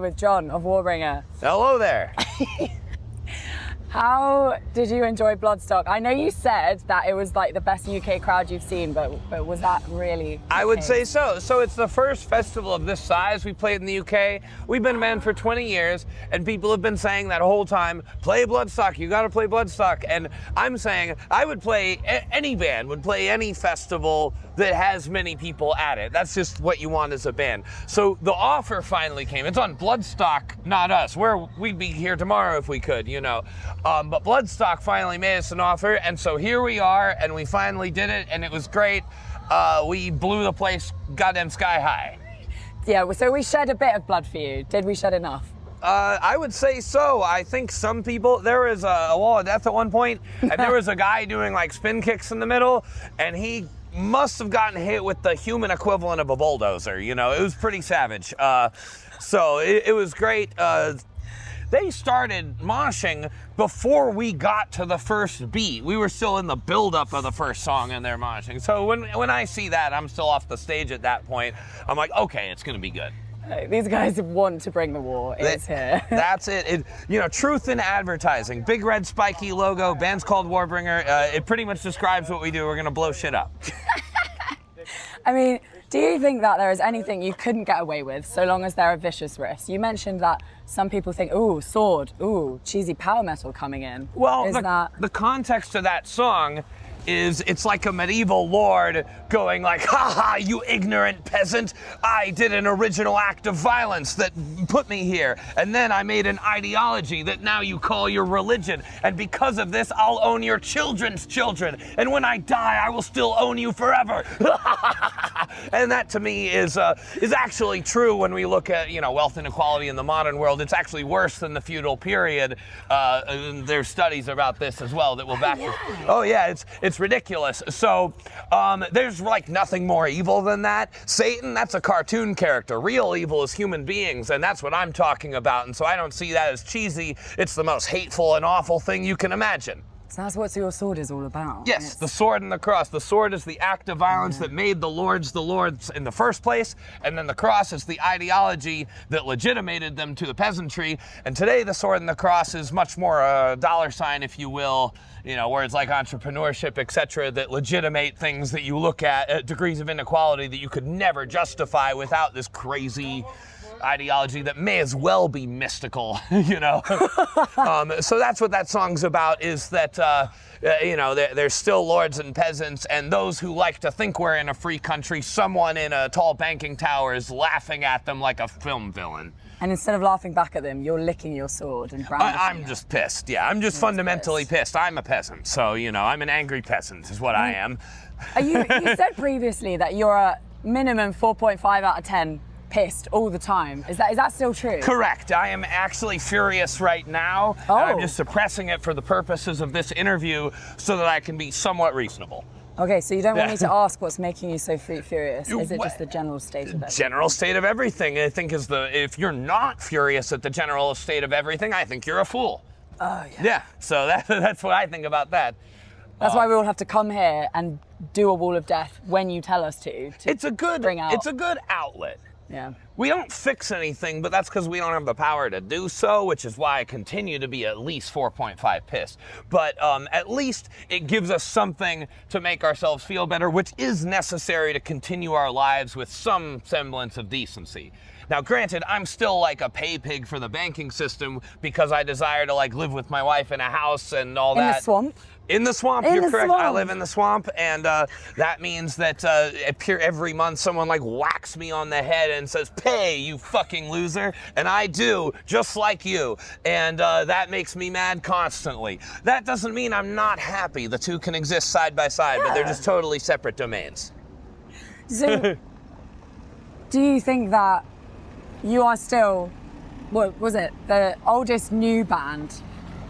with John of Warbringer. Hello there. How did you enjoy Bloodstock? I know you said that it was like the best UK crowd you've seen, but was that really the I would case? say so. So it's the first festival of this size we played in the UK. We've been a band for 20 years, and people have been saying that whole time, play Bloodstock, you gotta play Bloodstock. And I'm saying I would play, any band would play any festival that has many people at it. That's just what you want as a band. So the offer finally came. It's on Bloodstock, not us. We'd be here tomorrow if we could, you know. But Bloodstock finally made us an offer, and so here we are, and we finally did it, and it was great. We blew the place goddamn sky high. Yeah, so we shed a bit of blood for you. Did we shed enough? I would say so. I think some people, there was a wall of death at one point, and there was a guy doing like spin kicks in the middle, and he must have gotten hit with the human equivalent of a bulldozer. You know, it was pretty savage. So it was great. They started moshing before we got to the first beat. We were still in the build-up of the first song and they're moshing. So when I see that, I'm still off the stage at that point. I'm like, okay, it's gonna be good. These guys want to bring the war. It's here. That's it. You know, truth in advertising. Big red spiky logo, band's called Warbringer. It pretty much describes what we do. We're gonna blow shit up. I mean, do you think that there is anything you couldn't get away with so long as there are vicious risks? You mentioned that some people think, ooh, sword, ooh, cheesy power metal coming in. Well, the context of that song is it's like a medieval lord going like, ha ha, you ignorant peasant, I did an original act of violence that put me here, and then I made an ideology that now you call your religion, and because of this I'll own your children's children, and when I die I will still own you forever. And that to me is actually true when we look at, you know, wealth inequality in the modern world. It's actually worse than the feudal period. There's studies about this as well that will back it. Oh yeah, it's ridiculous. So there's like nothing more evil than that. Satan, that's a cartoon character. Real evil is human beings, and that's what I'm talking about. And so I don't see that as cheesy. It's the most hateful and awful thing you can imagine. So that's what your sword is all about. Yes, the sword and the cross. The sword is the act of violence that made the lords in the first place, and then the cross is the ideology that legitimated them to the peasantry. And today the sword and the cross is much more a dollar sign, if you will, you know, words like entrepreneurship, etc., that legitimate things that you look at degrees of inequality that you could never justify without this crazy ideology that may as well be mystical, you know. So that's what that song's about, is that, you know, there's still lords and peasants, and those who like to think we're in a free country, someone in a tall banking tower is laughing at them like a film villain. And instead of laughing back at them, you're licking your sword and brandishing I'm just pissed, yeah. I'm just fundamentally pissed. I'm a peasant, so, you know, I'm an angry peasant is what I am. You said previously that you're a minimum 4.5 out of 10 pissed all the time. Is that still true? Correct. I am actually furious right now. Oh. And I'm just suppressing it for the purposes of this interview so that I can be somewhat reasonable. Okay, so you don't want me to ask what's making you so furious? Is it just the general state of everything? General state of everything, I think, is if you're not furious at the general state of everything, I think you're a fool. Oh, yeah. Yeah, so that's what I think about that. That's why we all have to come here and do a wall of death when you tell us to it's a good bring out. It's a good outlet. Yeah. We don't fix anything, but that's because we don't have the power to do so, which is why I continue to be at least 4.5 pissed. But at least it gives us something to make ourselves feel better, which is necessary to continue our lives with some semblance of decency. Now, granted, I'm still like a pay pig for the banking system because I desire to like live with my wife in a house and all that. In the swamp? In the swamp, you're correct. I live in the swamp, and that means that every month someone like whacks me on the head and says, "Pay, you fucking loser," and I do, just like you, and that makes me mad constantly. That doesn't mean I'm not happy. The two can exist side by side, but they're just totally separate domains. So, do you think that you are still, what was it, the oldest new band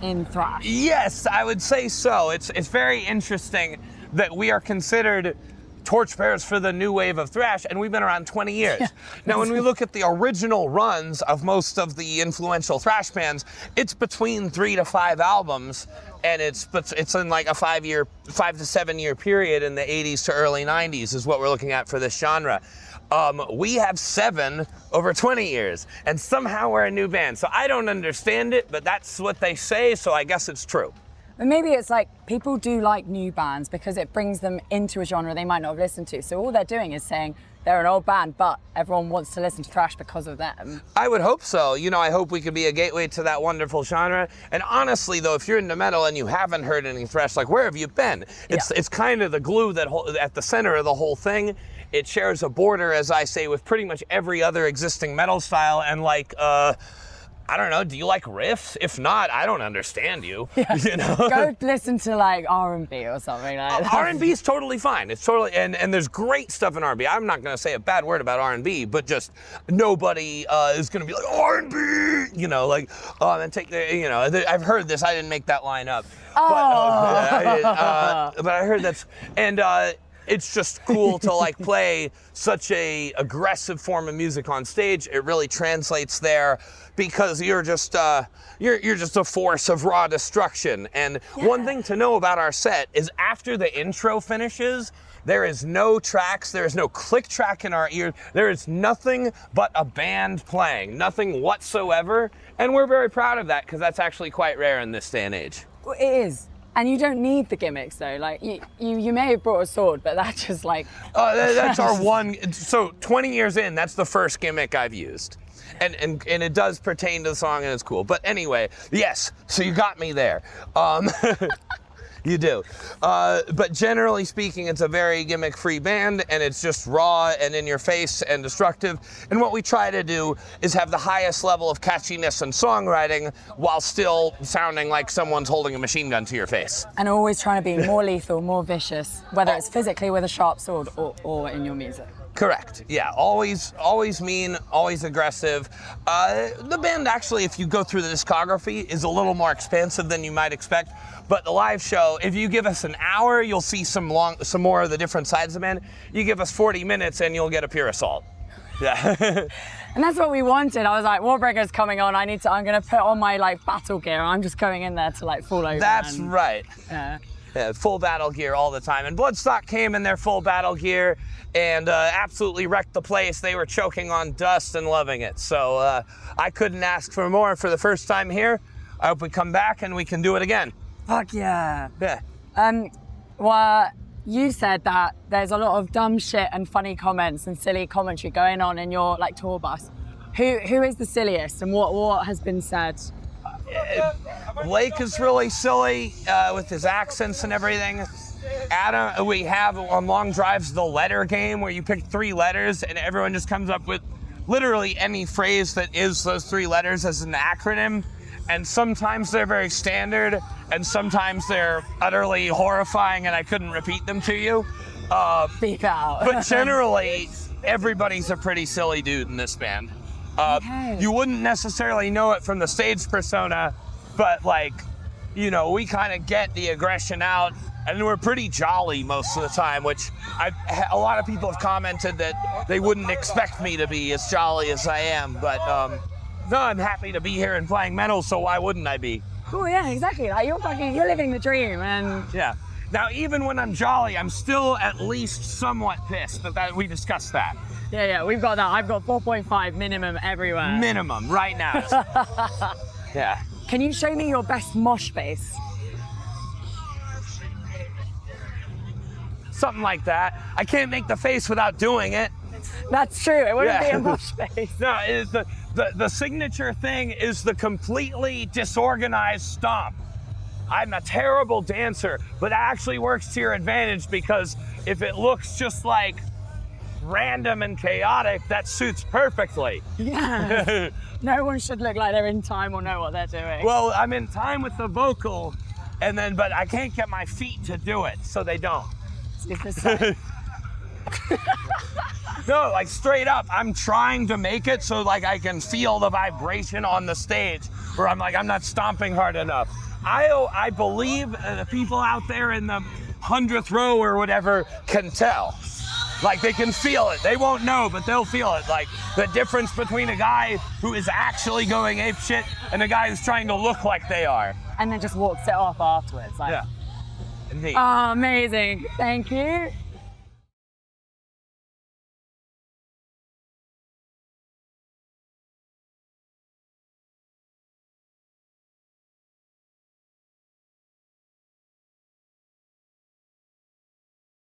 in thrash? Yes, I would say so. It's very interesting that we are considered torchbearers for the new wave of thrash, and we've been around 20 years. Now, when we look at the original runs of most of the influential thrash bands, it's between 3 to 5 albums, and it's in like a 5 to 7 year period in the 80s to early 90s is what we're looking at for this genre. We have 7 over 20 years, and somehow we're a new band. So I don't understand it, but that's what they say, so I guess it's true. But maybe it's like people do like new bands because it brings them into a genre they might not have listened to. So all they're doing is saying they're an old band, but everyone wants to listen to thrash because of them. I would hope so. You know, I hope we could be a gateway to that wonderful genre. And honestly, though, if you're into metal and you haven't heard any thrash, like, where have you been? It's kind of the glue that at the center of the whole thing. It shares a border, as I say, with pretty much every other existing metal style. And like, I don't know, do you like riffs? If not, I don't understand you. Yeah. You know? Go listen to like R&B or something like that. R&B is totally fine. It's totally, and there's great stuff in R&B. I'm not gonna say a bad word about R&B, but just nobody is gonna be like, R&B, you know, like, and take the, you know, I've heard this, I didn't make that line up. Oh. But I heard that's, and it's just cool to like play such a aggressive form of music on stage. It really translates there because you're just you're just a force of raw destruction. And one thing to know about our set is after the intro finishes, there is no tracks, there is no click track in our ears, there is nothing but a band playing, nothing whatsoever. And we're very proud of that because that's actually quite rare in this day and age. Well, it is. And you don't need the gimmicks though. Like you may have brought a sword, but that's just like. That's our one. So 20 years in, that's the first gimmick I've used, and it does pertain to the song and it's cool. But anyway, yes. So you got me there. You do. But generally speaking, it's a very gimmick-free band, and it's just raw and in your face and destructive. And what we try to do is have the highest level of catchiness and songwriting while still sounding like someone's holding a machine gun to your face. And always trying to be more lethal, more vicious, whether it's physically with a sharp sword or in your music. Correct. Yeah, always mean, always aggressive. The band actually, if you go through the discography, is a little more expansive than you might expect. But the live show, if you give us an hour, you'll see some more of the different sides of the band. You give us 40 minutes and you'll get a pure assault. Yeah. And that's what we wanted. I was like, Warbringer's coming on. I'm gonna put on my like battle gear. I'm just going in there to like fall over. That's right. Yeah. Yeah, full battle gear all the time. And Bloodstock came in their full battle gear and absolutely wrecked the place. They were choking on dust and loving it. So I couldn't ask for more for the first time here. I hope we come back and we can do it again. Fuck yeah. Yeah. Well, you said that there's a lot of dumb shit and funny comments and silly commentary going on in your like tour bus. Who is the silliest and what has been said? Blake is really silly with his accents and everything. Adam, we have on long drives the letter game where you pick 3 letters and everyone just comes up with literally any phrase that is those 3 letters as an acronym. And sometimes they're very standard and sometimes they're utterly horrifying and I couldn't repeat them to you. Beep out. But generally, everybody's a pretty silly dude in this band. You wouldn't necessarily know it from the stage persona, but like, you know, we kind of get the aggression out and we're pretty jolly most of the time, which a lot of people have commented that they wouldn't expect me to be as jolly as I am, but no, I'm happy to be here and playing metal, so why wouldn't I be? Oh yeah, exactly. Like you're living the dream, and yeah. Now, even when I'm jolly, I'm still at least somewhat pissed, but that we discussed that. Yeah, we've got that. I've got 4.5 minimum everywhere. Minimum, right now. Yeah. Can you show me your best mosh face? Something like that. I can't make the face without doing it. That's true. It wouldn't be a mosh face. No, it is the signature thing is the completely disorganized stomp. I'm a terrible dancer, but that actually works to your advantage because if it looks just like random and chaotic, that suits perfectly. Yeah. No one should look like they're in time or know what they're doing. Well, I'm in time with the vocal, but I can't get my feet to do it, so they don't. No, like straight up, I'm trying to make it so like I can feel the vibration on the stage where I'm like, I'm not stomping hard enough. I believe the people out there in the 100th row or whatever can tell. Like they can feel it. They won't know, but they'll feel it. Like the difference between a guy who is actually going apeshit and a guy who's trying to look like they are. And then just walks it off afterwards. Like, yeah. Indeed. Oh, amazing. Thank you.